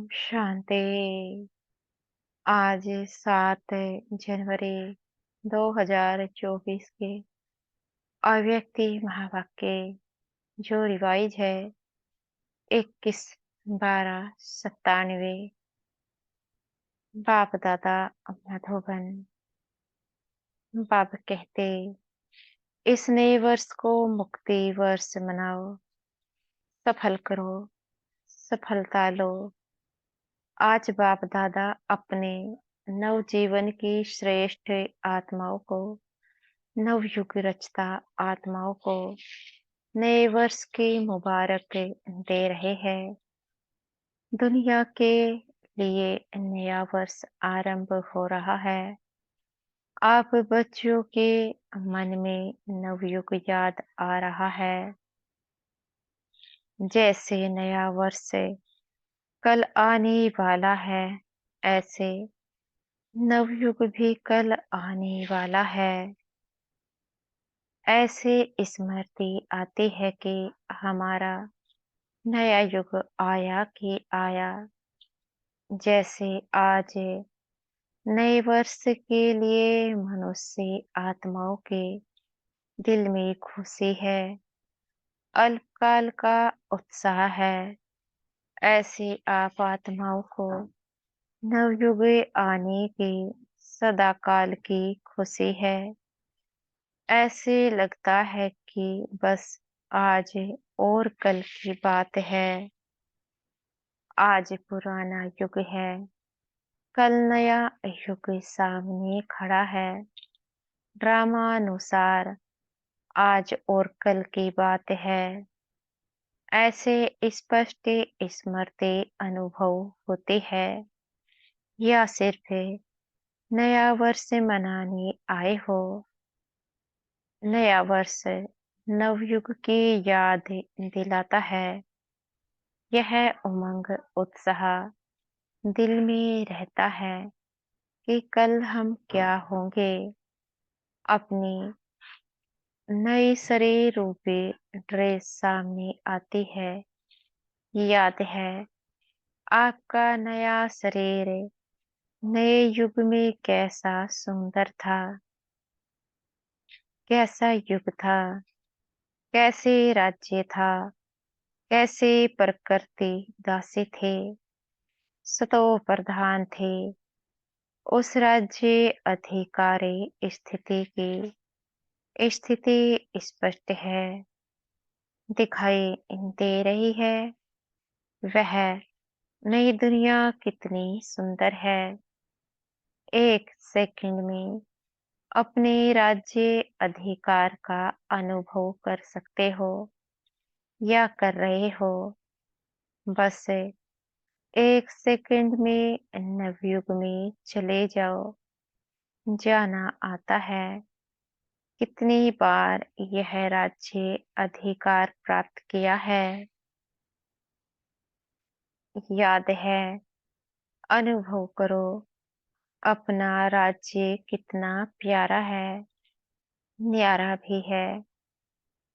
शांति। आज 7 जनवरी 2024 के अव्यक्ति महावाक्य जो रिवाइज है 21/12/97। बाप दादा मधुबन। बाप कहते इस नए वर्ष को मुक्ति वर्ष मनाओ, सफल करो, सफलता लो। आज बाप दादा अपने नवजीवन की श्रेष्ठ आत्माओं को, नवयुग रचता आत्माओं को नए वर्ष की मुबारक दे रहे हैं। दुनिया के लिए नया वर्ष आरंभ हो रहा है। आप बच्चों के मन में नवयुग याद आ रहा है। जैसे नया वर्ष कल आने वाला है, ऐसे नवयुग भी कल आने वाला है। ऐसे स्मृति आती है कि हमारा नया युग आया कि आया। जैसे आज नए वर्ष के लिए मनुष्य आत्माओं के दिल में खुशी है, अल्पकाल का उत्साह है। ऐसे आप आत्माओं को नवयुग आने की सदाकाल की खुशी है। ऐसे लगता है कि बस आज और कल की बात है। आज पुराना युग है, कल नया युग सामने खड़ा है। ड्रामानुसार आज और कल की बात है। ऐसे स्पष्ट स्मृति अनुभव होती है या सिर्फ नया वर्ष मनाने आए हो। नया वर्ष नवयुग की याद दिलाता है। यह उमंग उत्साह दिल में रहता है कि कल हम क्या होंगे। अपनी नई शरीर रूपी ड्रेस सामने आती है। याद है आपका नया शरीर नए युग में कैसा सुंदर था, कैसा युग था, कैसे राज्य था, कैसे प्रकृति दासी थे, सतो प्रधान थे। उस राज्य अधिकारी स्थिति स्पष्ट है, दिखाई दे रही है। वह नई दुनिया कितनी सुंदर है। एक सेकंड में अपने राज्य अधिकार का अनुभव कर सकते हो या कर रहे हो। बस एक सेकंड में नवयुग में चले जाओ। जाना आता है कितनी बार यह राज्य अधिकार प्राप्त किया है। याद है, अनुभव करो अपना राज्य कितना प्यारा है। न्यारा भी है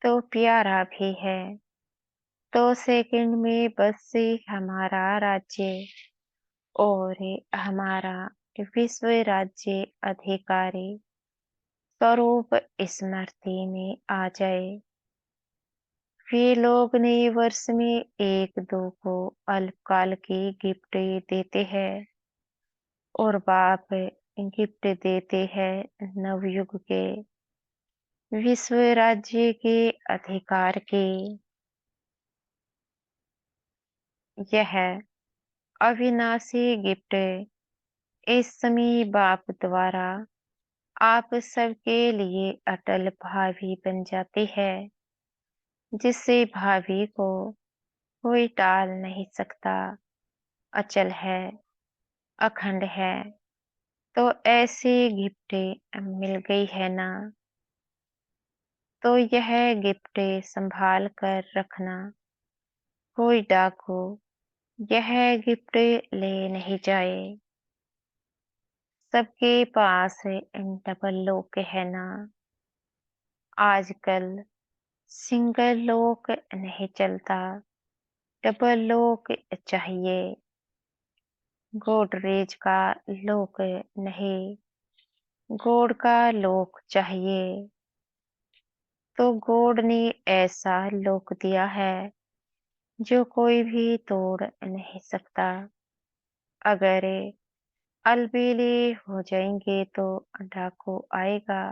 तो प्यारा भी है। तो सेकंड में बस से हमारा राज्य और हमारा विश्व राज्य अधिकारी स्वरूप स्मृति में आ जाए। वे लोग नए वर्ष में एक दो को अल्पकाल की गिफ्ट देते हैं और बाप गिफ्ट देते हैं नवयुग के विश्व राज्य के अधिकार की। यह अविनाशी गिफ्ट इस समय बाप द्वारा आप सबके लिए अटल भावी बन जाती है, जिससे भावी को कोई टाल नहीं सकता। अचल है, अखंड है। तो ऐसी गिफ्ट मिल गई है ना, तो यह गिफ्ट संभाल कर रखना। कोई डाकू यह गिफ्ट ले नहीं जाए। सबके पास डबल लॉक है ना। आजकल सिंगल लॉक नहीं चलता, डबल लॉक चाहिए। गोडरेज का लोक नहीं, गोड का लोक चाहिए। तो गोड ने ऐसा लोक दिया है जो कोई भी तोड़ नहीं सकता। अगर अलबेले हो जाएंगे तो डाकू आएगा।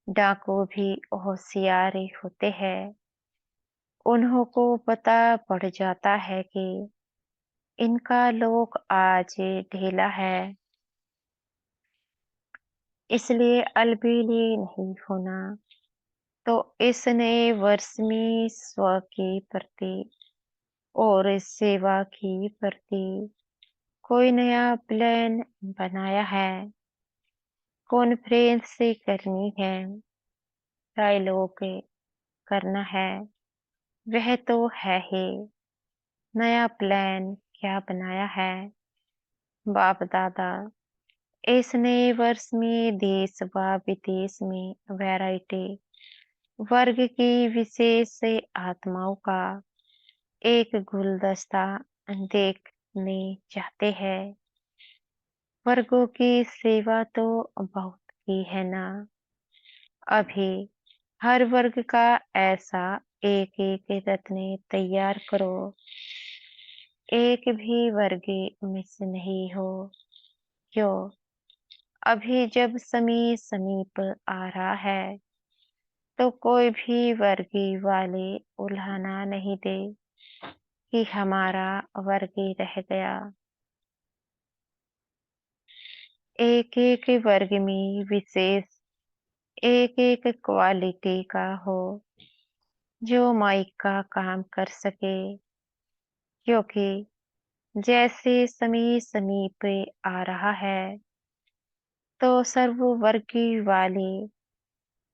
डाकू भी होशियार होते हैं। उन्हों को पता पड़ जाता है कि इनका लोक आज ढीला है, इसलिए अलबेले नहीं होना। तो इस नए वर्ष में स्व के प्रति और सेवा के प्रति कोई नया प्लान बनाया है। कॉन्फ्रेंस से करनी है, डायलॉग करना है, वह तो है ही। नया प्लान क्या बनाया है बाप दादा? इस नए वर्ष में देश व विदेश में वैरायटी वर्ग की विशेष आत्माओं का एक गुलदस्ता देखने चाहते हैं। वर्गों की सेवा तो बहुत की है ना। अभी हर वर्ग का ऐसा एक एक रत्न तैयार करो, एक भी वर्ग मिस नहीं हो। क्यों? अभी जब समय समीप आ रहा है तो कोई भी वर्गी वाले उल्हाना नहीं दे कि हमारा वर्गी रह गया। एक एक वर्ग में विशेष एक एक क्वालिटी का हो जो माइक का काम कर सके। क्योंकि जैसे समय समीप आ रहा है तो सर्ववर्गी वाले,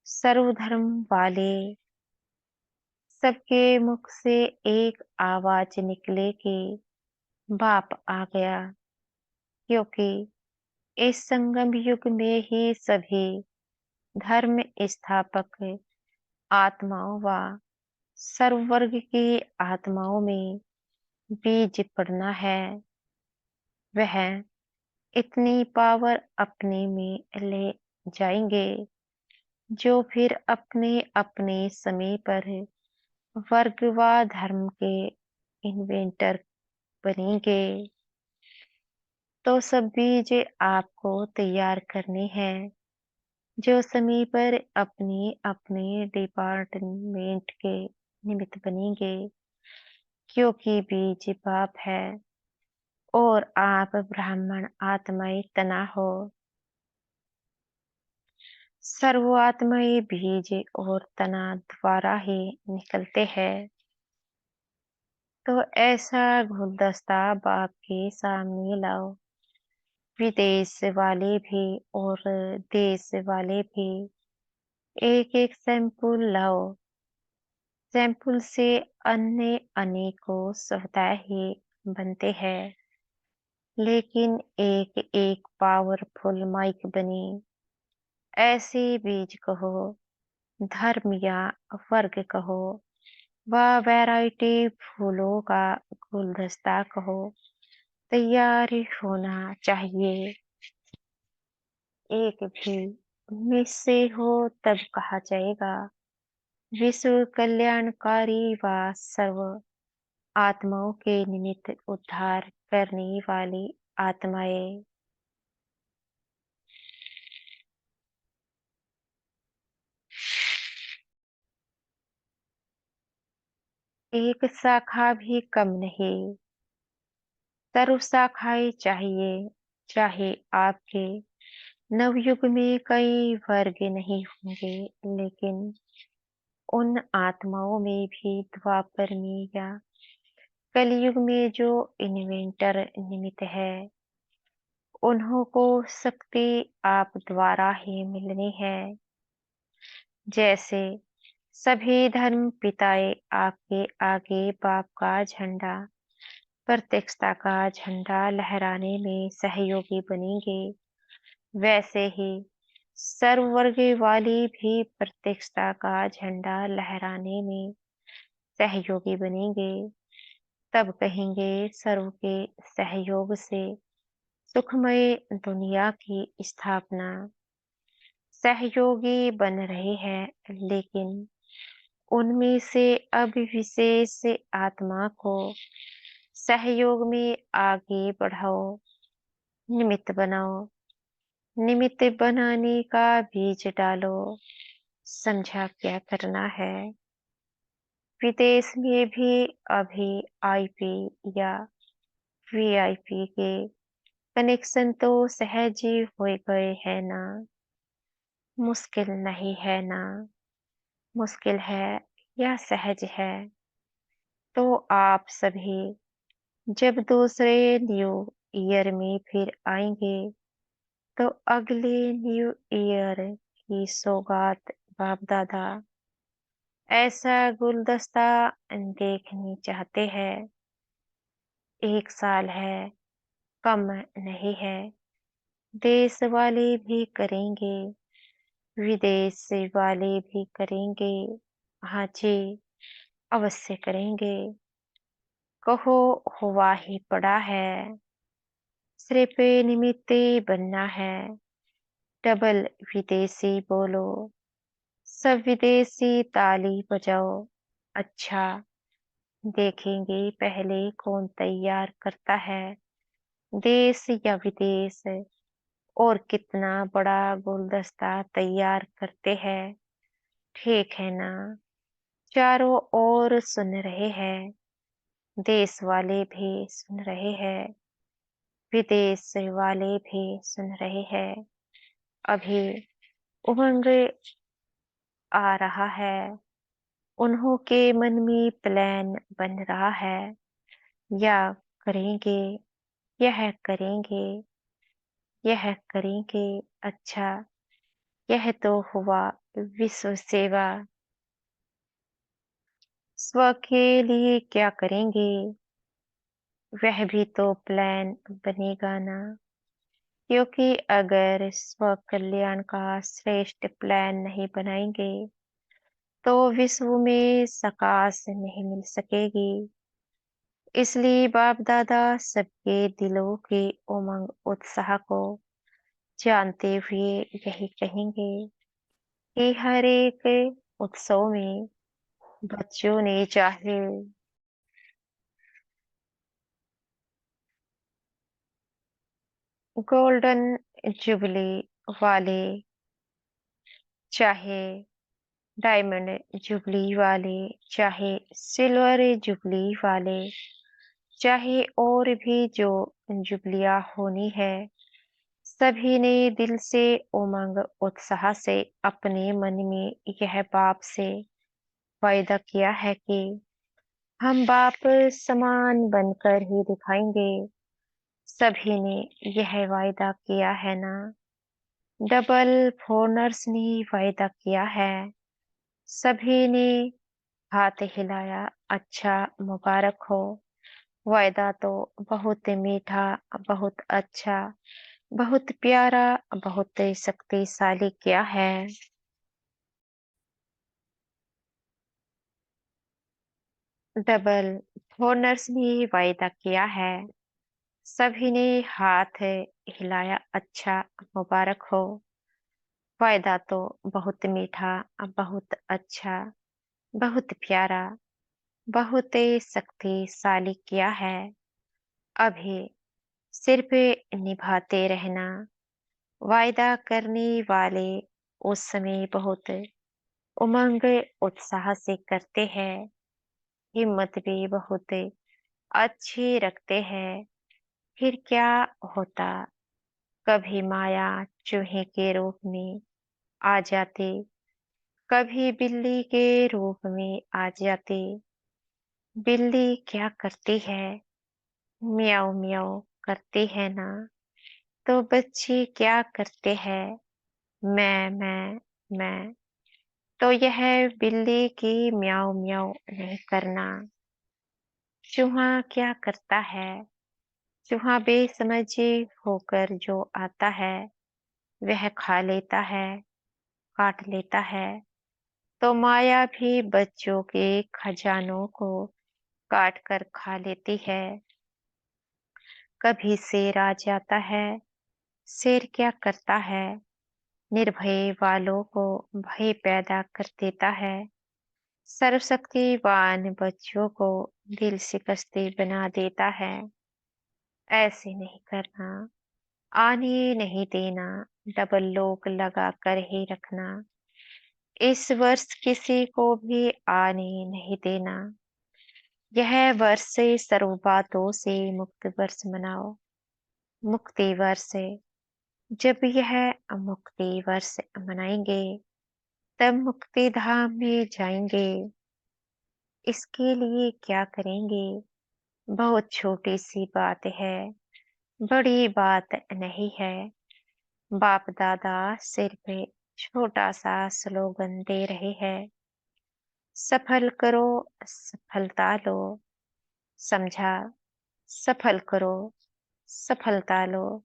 सर्वधर्म वाले, सबके मुख से एक आवाज निकले कि बाप आ गया। क्योंकि इस संगम युग में ही सभी धर्म स्थापक आत्माओं व सर्ववर्ग की आत्माओं में बीज पड़ना है। वह इतनी पावर अपने में ले जाएंगे जो फिर अपने अपने समय पर वर्ग व धर्म के इन्वेंटर बनेंगे। तो सब बीज आपको तैयार करने हैं जो समय पर अपने अपने डिपार्टमेंट के निमित्त बनेंगे। क्योंकि बीज बाप है और आप ब्राह्मण आत्माएं तना हो। सर्व आत्माएं बीज और तना द्वारा ही निकलते हैं। तो ऐसा गुलदस्ता बाप के सामने लाओ। विदेश वाले भी और देश वाले भी एक एक सैंपल लाओ। सैंपल से अन्य अनेकों स्वतः ही बनते हैं, लेकिन एक एक पावरफुल माइक बने। ऐसे बीज कहो, धर्म या वर्ग कहो, व वैरायटी फूलों का गुलदस्ता कहो, तैयार होना चाहिए। एक भी मिस से हो तब कहा जाएगा विश्व कल्याणकारी व सर्व आत्माओं के निमित्त उद्धार करने वाली आत्माएं। एक शाखा भी कम नहीं, सर्व शाखाएं चाहिए। चाहे आपके नवयुग में कई वर्ग नहीं होंगे, लेकिन उन आत्माओं में भी द्वापर में या कलयुग में जो इन्वेंटर निमित्त है, उन्हों को शक्ति आप द्वारा ही मिलनी है। जैसे सभी धर्म पिताएं आपके आगे बाप का झंडा, प्रत्यक्षता का झंडा लहराने में सहयोगी बनेंगे, वैसे ही सर्ववर्ग वाली भी प्रत्यक्षता का झंडा लहराने में सहयोगी बनेंगे। तब कहेंगे सर्व के सहयोग से सुखमय दुनिया की स्थापना सहयोगी बन रहे हैं, लेकिन उनमें से अब विशेष आत्मा को सहयोग में आगे बढ़ाओ, निमित्त बनाओ। निमित्त बनाने का बीज डालो। समझा क्या करना है। विदेश में भी अभी आईपी या वीआईपी के कनेक्शन तो सहज ही हो गए हैं ना। मुश्किल नहीं है ना। मुश्किल है या सहज है। तो आप सभी जब दूसरे न्यू ईयर में फिर आएंगे तो अगले न्यू ईयर की सौगात बाप दादा ऐसा गुलदस्ता देखनी चाहते हैं। एक साल है, कम नहीं है। देश वाले भी करेंगे, विदेश वाले भी करेंगे। हाँ जी, अवश्य करेंगे। कहो, हुआ ही पड़ा है। सिर्फ निमित्त बनना है। डबल विदेशी बोलो। सब विदेशी ताली बजाओ। अच्छा, देखेंगे पहले कौन तैयार करता है, देश या विदेश, और कितना बड़ा गुलदस्ता तैयार करते हैं। ठीक है ना। चारों ओर सुन रहे हैं। देश वाले भी सुन रहे हैं, विदेश वाले भी सुन रहे हैं। अभी उमंग आ रहा है। उन्हों के मन में प्लान बन रहा है। या करेंगे, यह करेंगे, यह करेंगे। अच्छा, यह तो हुआ विश्व सेवा। स्व के लिए क्या करेंगे, वह भी तो प्लान बनेगा ना। क्योंकि अगर स्व कल्याण का श्रेष्ठ प्लान नहीं बनाएंगे तो विश्व में सकाश नहीं मिल सकेगी। इसलिए बाप दादा सबके दिलों के उमंग उत्साह को जानते हुए यही कहेंगे कि हर एक उत्सव में बच्चों ने चाहे गोल्डन जुबली वाले, चाहे डायमंड जुबली वाले, चाहे सिल्वर जुबली वाले, चाहे और भी जो जुबलियां होनी है, सभी ने दिल से उमंग उत्साह से अपने मन में यह बाप से वायदा किया है कि हम बाप समान बनकर ही दिखाएंगे। सभी ने यह वायदा किया है ना। डबल फोनर्स ने वायदा किया है। सभी ने हाथ हिलाया। अच्छा, मुबारक हो। वायदा तो बहुत मीठा, बहुत अच्छा, बहुत प्यारा, बहुत शक्तिशाली किया है। डबल फोनर्स ने वायदा किया है। सभी ने हाथ हिलाया। अच्छा, मुबारक हो। वायदा तो बहुत मीठा, बहुत अच्छा, बहुत प्यारा, बहुत शक्तिशाली किया है। अभी सिर्फ निभाते रहना। वायदा करने वाले उस समय बहुत उमंग उत्साह से करते हैं। हिम्मत भी बहुत अच्छी रखते हैं। फिर क्या होता, कभी माया चूहे के रूप में आ जाती, कभी बिल्ली के रूप में आ जाती। बिल्ली क्या करती है, म्याऊं म्याऊं करती है ना। तो बच्चे क्या करते हैं, मैं। तो यह बिल्ली की म्याऊं म्याऊं नहीं करना। चूहा क्या करता है, चूहा बेसमझ होकर जो आता है वह खा लेता है, काट लेता है। तो माया भी बच्चों के खजानों को काट कर खा लेती है। कभी शेर आ जाता है। शेर क्या करता है? निर्भय वालों को भय पैदा कर देता है। सर्वशक्तिवान बच्चों को दिल शिकस्ते बना देता है। ऐसे नहीं करना, आने नहीं देना, डबल लॉक लगा कर ही रखना। इस वर्ष किसी को भी आने नहीं देना। यह वर्ष सर्व बातों से मुक्त वर्ष मनाओ। मुक्ति वर्ष है। जब यह मुक्ति वर्ष मनाएंगे, तब मुक्ति धाम में जाएंगे। इसके लिए क्या करेंगे? बहुत छोटी सी बात है, बड़ी बात नहीं है। बाप दादा सिर्फ छोटा सा स्लोगन दे रहे हैं। सफल करो, सफलता लो। समझा? सफल करो, सफलता लो।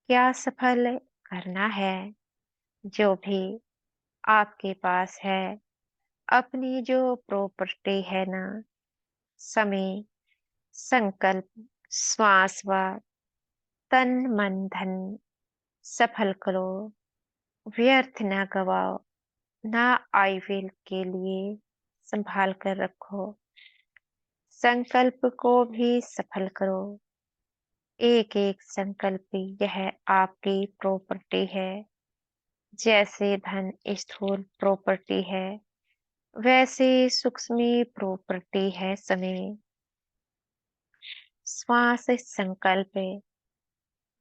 क्या सफल करना है? जो भी आपके पास है, अपनी जो प्रॉपर्टी है ना, समय, संकल्प, श्वास व तन मन धन, सफल करो। व्यर्थ ना गवाओ, ना आई विल के लिए संभाल कर रखो। संकल्प को भी सफल करो। एक एक संकल्प यह आपकी प्रॉपर्टी है। जैसे धन स्थूल प्रॉपर्टी है, वैसे सूक्ष्म प्रॉपर्टी है समय। श्वास संकल्प,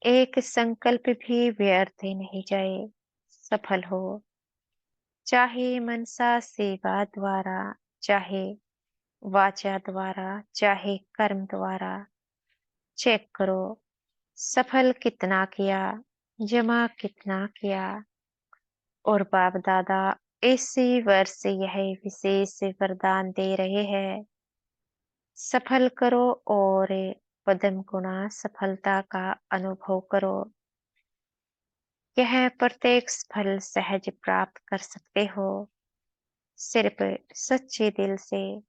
एक संकल्प भी व्यर्थ नहीं जाए, सफल हो। चाहे मनसा सेवा द्वारा, चाहे वाचा द्वारा, चाहे कर्म द्वारा। चेक करो, सफल कितना किया, जमा कितना किया। और बाप दादा इसी वर्ष से यह विशेष वरदान दे रहे हैं। सफल करो और पदम गुणा सफलता का अनुभव करो। यह प्रत्यक्ष फल सहज प्राप्त कर सकते हो, सिर्फ सच्चे दिल से।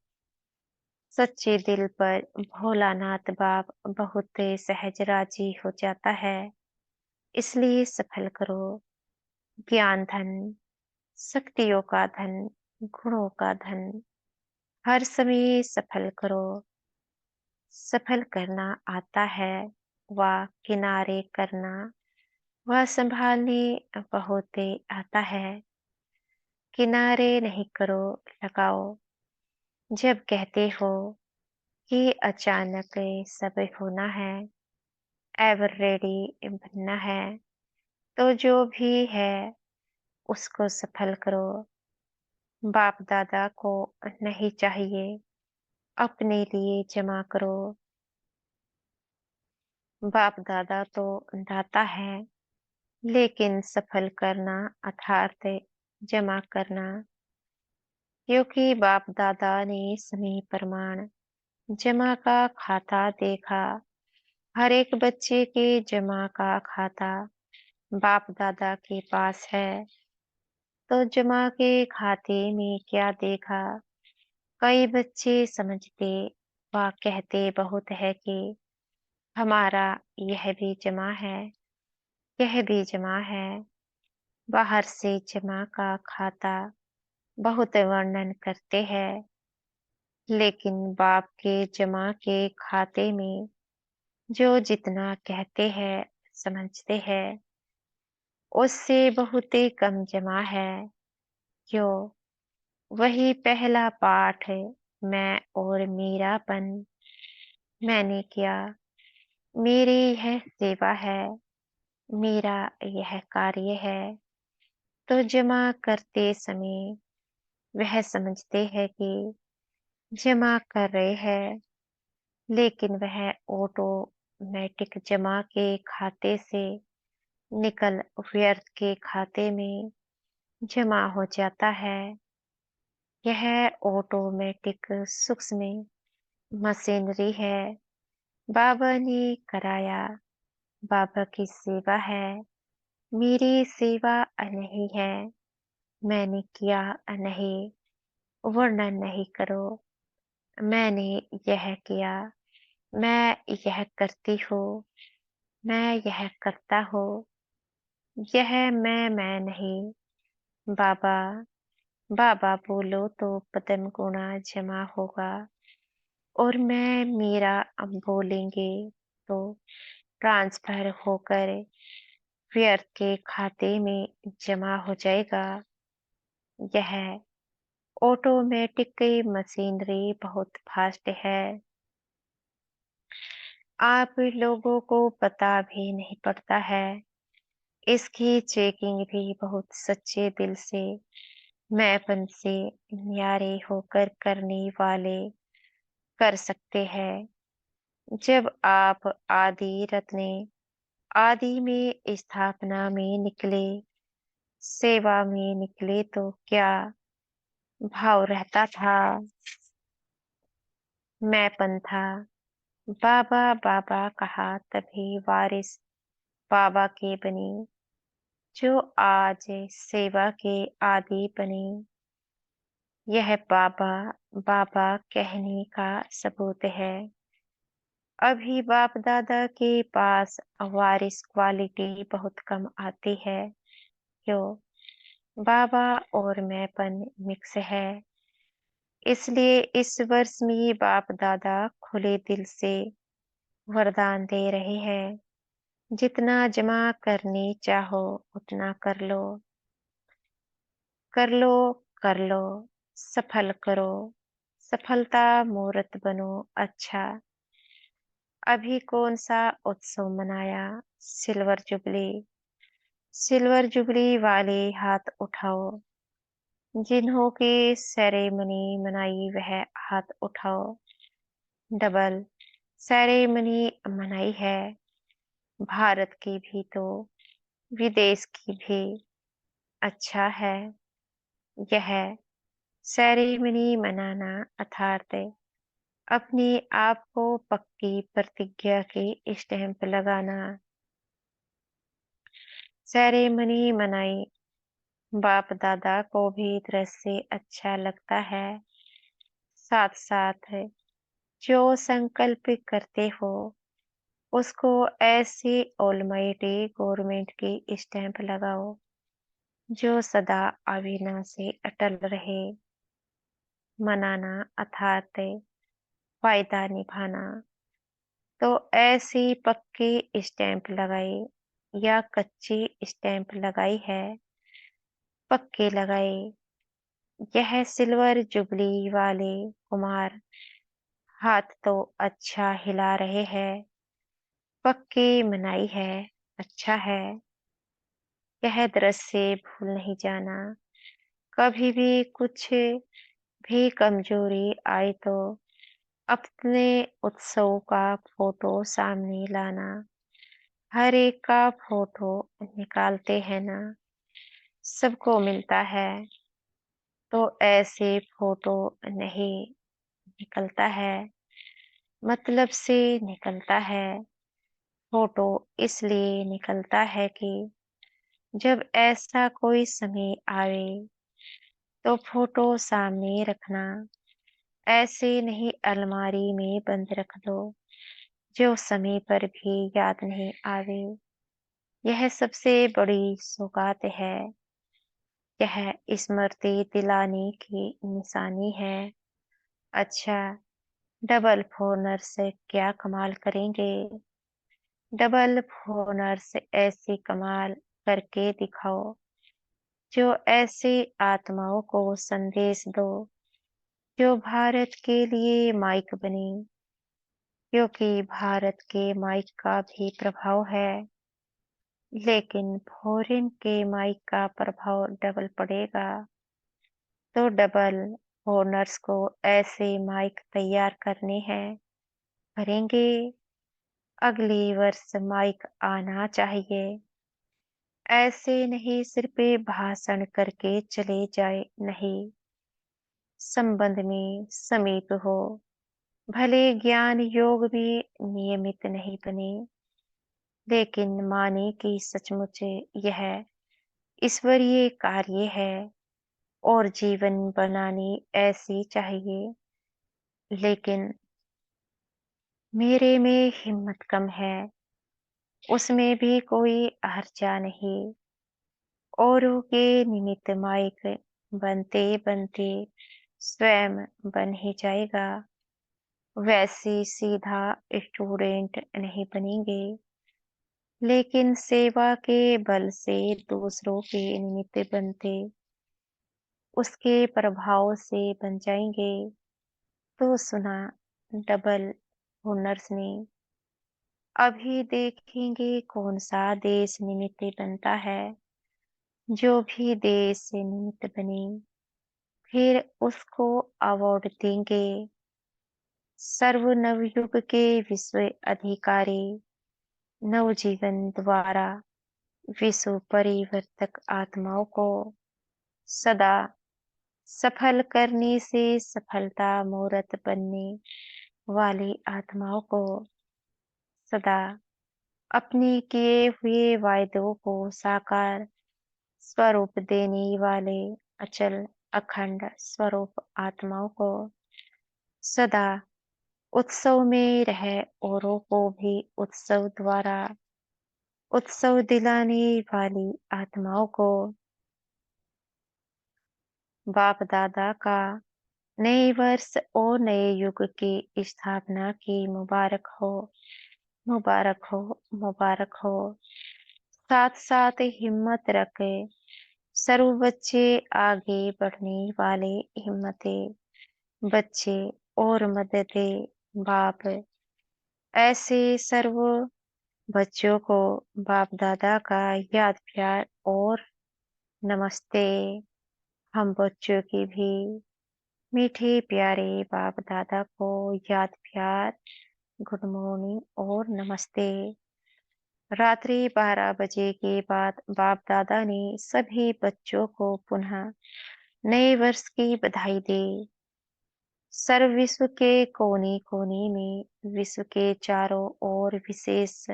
सच्चे दिल पर भोलानाथ बाप बहुत सहज राजी हो जाता है। इसलिए सफल करो। ज्ञान धन, शक्तियों का धन, गुणों का धन, हर समय सफल करो। सफल करना आता है, व किनारे करना व संभालने बहुत आता है। किनारे नहीं करो, लगाओ। जब कहते हो कि अचानक सब होना है, एवर रेडी बनना है, तो जो भी है उसको सफल करो। बाप दादा को नहीं चाहिए, अपने लिए जमा करो। बाप दादा तो दाता है, लेकिन सफल करना अर्थात जमा करना। क्योंकि बाप दादा ने समय प्रमाण जमा का खाता देखा। हर एक बच्चे के जमा का खाता बाप दादा के पास है। तो जमा के खाते में क्या देखा? कई बच्चे समझते व कहते बहुत है कि हमारा यह भी जमा है, यह भी जमा है। बाहर से जमा का खाता बहुत वर्णन करते हैं, लेकिन बाप के जमा के खाते में जो जितना कहते हैं, समझते हैं, उससे बहुत ही कम जमा है। क्यों? वही पहला पाठ है, मैं और मेरापन। मैंने किया, मेरी यह सेवा है, मेरा यह कार्य है। तो जमा करते समय वह समझते हैं कि जमा कर रहे हैं, लेकिन वह ऑटोमेटिक जमा के खाते से निकल व्यर्थ के खाते में जमा हो जाता है। यह ऑटोमेटिक सूक्ष्म मशीनरी है। बाबा ने कराया, बाबा की सेवा है। मेरी सेवा नहीं है, मैंने किया नहीं। वर्णन नहीं करो, मैंने यह किया, मैं यह करती हूँ, मैं यह करता हूँ, यह मैं नहीं। बाबा, बाबा बोलो तो पदम गुणा जमा होगा और मैं मेरा अब बोलेंगे तो ट्रांसफर होकर व्यर्थ के खाते में जमा हो जाएगा। यह ऑटोमेटिक मशीनरी बहुत फास्ट है। आप लोगों को पता भी नहीं पड़ता है। इसकी चेकिंग भी बहुत सच्चे दिल से, मैंपन से न्यारे होकर करने वाले कर सकते हैं। जब आप आदि रत्ने आदि में स्थापना में निकले, सेवा में निकले तो क्या भाव रहता था? मैंपन था। बाबा बाबा कहा तभी वारिस बाबा के बनी, जो आज सेवा के आदि बने। यह बाबा बाबा कहने का सबूत है। अभी बाप दादा के पास वारिस क्वालिटी बहुत कम आती है। क्यों? बाबा और मैंपन मिक्स है। इसलिए इस वर्ष में बाप दादा खुले दिल से वरदान दे रहे हैं। जितना जमा करने चाहो उतना कर लो, कर लो, कर लो, सफल करो, सफलता मूर्त बनो। अच्छा, अभी कौन सा उत्सव मनाया? Silver jubilee. सिल्वर जुबली वाले हाथ उठाओ। जिन्हों की सेरेमनी मनाई वह हाथ उठाओ। डबल सेरेमनी मनाई है, भारत की भी तो विदेश की भी। अच्छा है। यह सेरेमनी मनाना अर्थात अपने आप को पक्की प्रतिज्ञा की स्टैंप लगाना। सेरेमनी मनाई, बाप दादा को भी दृश्य अच्छा लगता है। साथ साथ जो संकल्प करते हो उसको ऐसी ऑलमाइटी गवर्नमेंट की स्टैंप लगाओ जो सदा अविनाशी अटल रहे। मनाना अर्थात वायदा निभाना। तो ऐसी पक्की स्टैंप लगाई या कच्ची स्टैंप लगाई है? पक्के लगाए। यह सिल्वर जुबली वाले कुमार हाथ तो अच्छा हिला रहे हैं। पक्की मनाई है। अच्छा है। यह दृश्य भूल नहीं जाना। कभी भी कुछ भी कमजोरी आए तो अपने उत्सव का फोटो सामने लाना। हर एक का फोटो निकालते हैं ना, सबको मिलता है। तो ऐसे फोटो नहीं निकलता है, मतलब से निकलता है। फोटो इसलिए निकलता है कि जब ऐसा कोई समय आवे तो फोटो सामने रखना। ऐसे नहीं अलमारी में बंद रख दो जो समय पर भी याद नहीं आवे। यह सबसे बड़ी सौगात है। यह स्मृति दिलाने की निशानी है। अच्छा, डबल फोनर से क्या कमाल करेंगे? डबल फोनर से ऐसी कमाल करके दिखाओ जो ऐसी आत्माओं को संदेश दो जो भारत के लिए माइक बने, क्योंकि भारत के माइक का भी प्रभाव है। लेकिन फॉरेन के माइक का प्रभाव डबल पड़ेगा। तो डबल ओनर्स को ऐसे माइक तैयार करने हैं, करेंगे। अगले वर्ष माइक आना चाहिए। ऐसे नहीं सिर्फ भाषण करके चले जाए, नहीं। संबंध में समीप हो। भले ज्ञान योग भी नियमित नहीं बने, लेकिन माने कि सचमुच यह ईश्वरीय कार्य है और जीवन बनानी ऐसी चाहिए। लेकिन मेरे में हिम्मत कम है, उसमें भी कोई हर्जा नहीं। औरों के निमित्त माइक बनते बनते स्वयं बन ही जाएगा। वैसे सीधा स्टूडेंट नहीं बनेंगे, लेकिन सेवा के बल से दूसरों के निमित्त बनते उसके प्रभाव से बन जाएंगे। तो सुना डबल हुनर्स ने। अभी देखेंगे कौन सा देश निमित्त बनता है। जो भी देश से निमित्त बने, फिर उसको अवार्ड देंगे। सर्व नवयुग के विश्व अधिकारी, नवजीवन द्वारा विश्व परिवर्तक आत्माओं को सदा सफल करने से सफलता मूर्त बनने वाली आत्माओं को सदा अपने किए हुए वायदों को साकार स्वरूप देने वाले अचल अखंड स्वरूप आत्माओं को सदा उत्सव में रह औरों को भी उत्सव द्वारा उत्सव दिलाने वाली आत्माओं को बाप दादा का नए वर्ष और नए युग की स्थापना की मुबारक हो, मुबारक हो, मुबारक हो। साथ साथ हिम्मत रखे सर्व बच्चे आगे बढ़ने वाले हिम्मते बच्चे और मददे बाप ऐसे सर्व बच्चों को बाप दादा का याद प्यार और नमस्ते। हम बच्चों की भी मीठे प्यारे बाप दादा को याद प्यार, गुड मॉर्निंग और नमस्ते। रात्रि 12 बजे के बाद बाप दादा ने सभी बच्चों को पुनः नए वर्ष की बधाई दी। सर्व विश्व के कोने कोने में विश्व के चारों ओर विशेष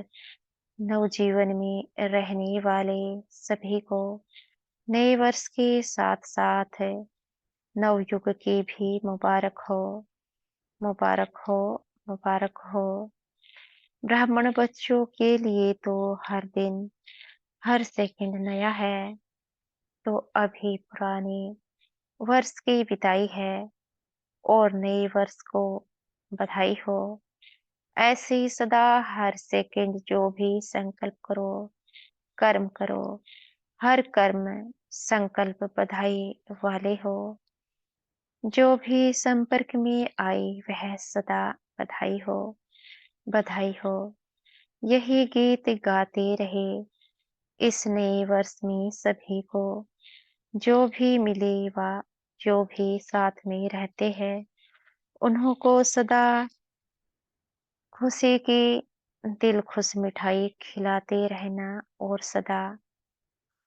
नवजीवन में रहने वाले सभी को नए वर्ष के साथ साथ नवयुग की भी मुबारक हो, मुबारक हो, मुबारक हो। ब्राह्मण बच्चों के लिए तो हर दिन हर सेकंड नया है। तो अभी पुराने वर्ष की विदाई है और नए वर्ष को बधाई हो। ऐसे ही सदा हर सेकंड जो भी संकल्प करो, कर्म करो, हर कर्म संकल्प बधाई वाले हो। जो भी संपर्क में आए वह सदा बधाई हो, बधाई हो। यही गीत गाते रहे इस नए वर्ष में सभी को। जो भी मिले व जो भी साथ में रहते हैं, उन्हों को सदा खुशी की दिल खुश मिठाई खिलाते रहना और सदा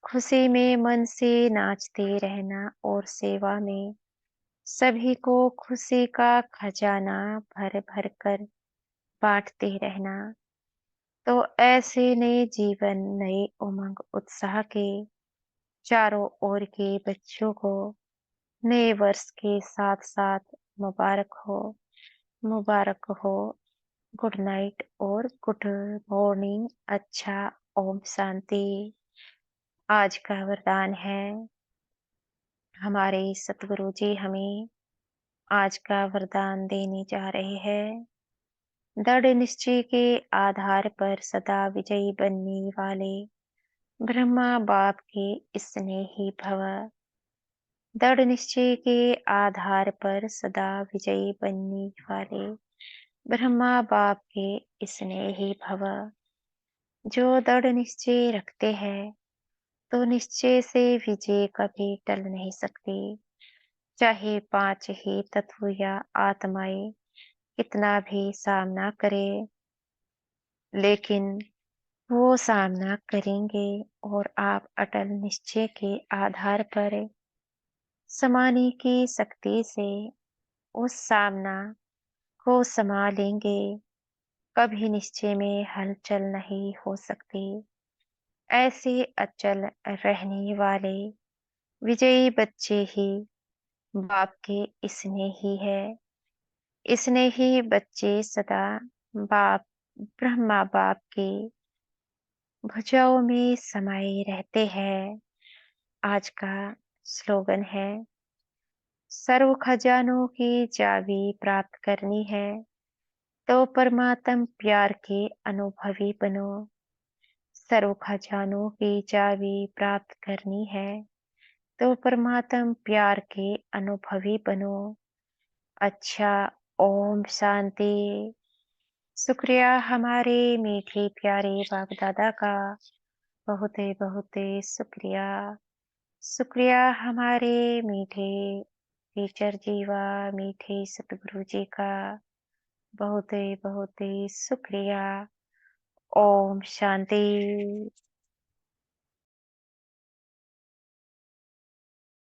खुशी में मन से नाचते रहना और सेवा में सभी को खुशी का खजाना भर भर कर बांटते रहना। तो ऐसे नए जीवन, नए उमंग उत्साह के चारों ओर के बच्चों को नए वर्ष के साथ साथ मुबारक हो, मुबारक हो। गुड नाइट और गुड मॉर्निंग। अच्छा, ओम शांति। आज का वरदान है, हमारे सतगुरु जी हमें आज का वरदान देने जा रहे हैं। दृढ़ निश्चय के आधार पर सदा विजयी बनने वाले ब्रह्मा बाप के स्नेही भव। दृढ़ निश्चय के आधार पर सदा विजयी बनने वाले ब्रह्मा बाप के स्नेही भव। जो दृढ़ निश्चय रखते हैं, तो निश्चय से विजय कभी टल नहीं सकती। चाहे पांच ही तत्व या आत्माएं कितना भी सामना करे, लेकिन वो सामना करेंगे और आप अटल निश्चय के आधार पर समाने की शक्ति से उस सामना को समा लेंगे। कभी निश्चय में हलचल नहीं हो सकती। ऐसे अचल रहने वाले विजयी बच्चे ही बाप के स्नेही है। स्नेही बच्चे सदा बाप ब्रह्मा बाप की भुजाओं में समाये रहते हैं। आज का स्लोगन है, सर्व खजानों की चाबी प्राप्त करनी है तो परमात्म प्यार के अनुभवी बनो। सर्व खजानों की चाबी प्राप्त करनी है तो परमात्म प्यार के अनुभवी बनो। अच्छा, ओम शांति। शुक्रिया हमारे मीठे प्यारे बाप दादा का, बहुत बहुत शुक्रिया। शुक्रिया हमारे मीठे टीचर जीवा, मीठे सतगुरु जी का, बहुत बहुत शुक्रिया। ओम शांति।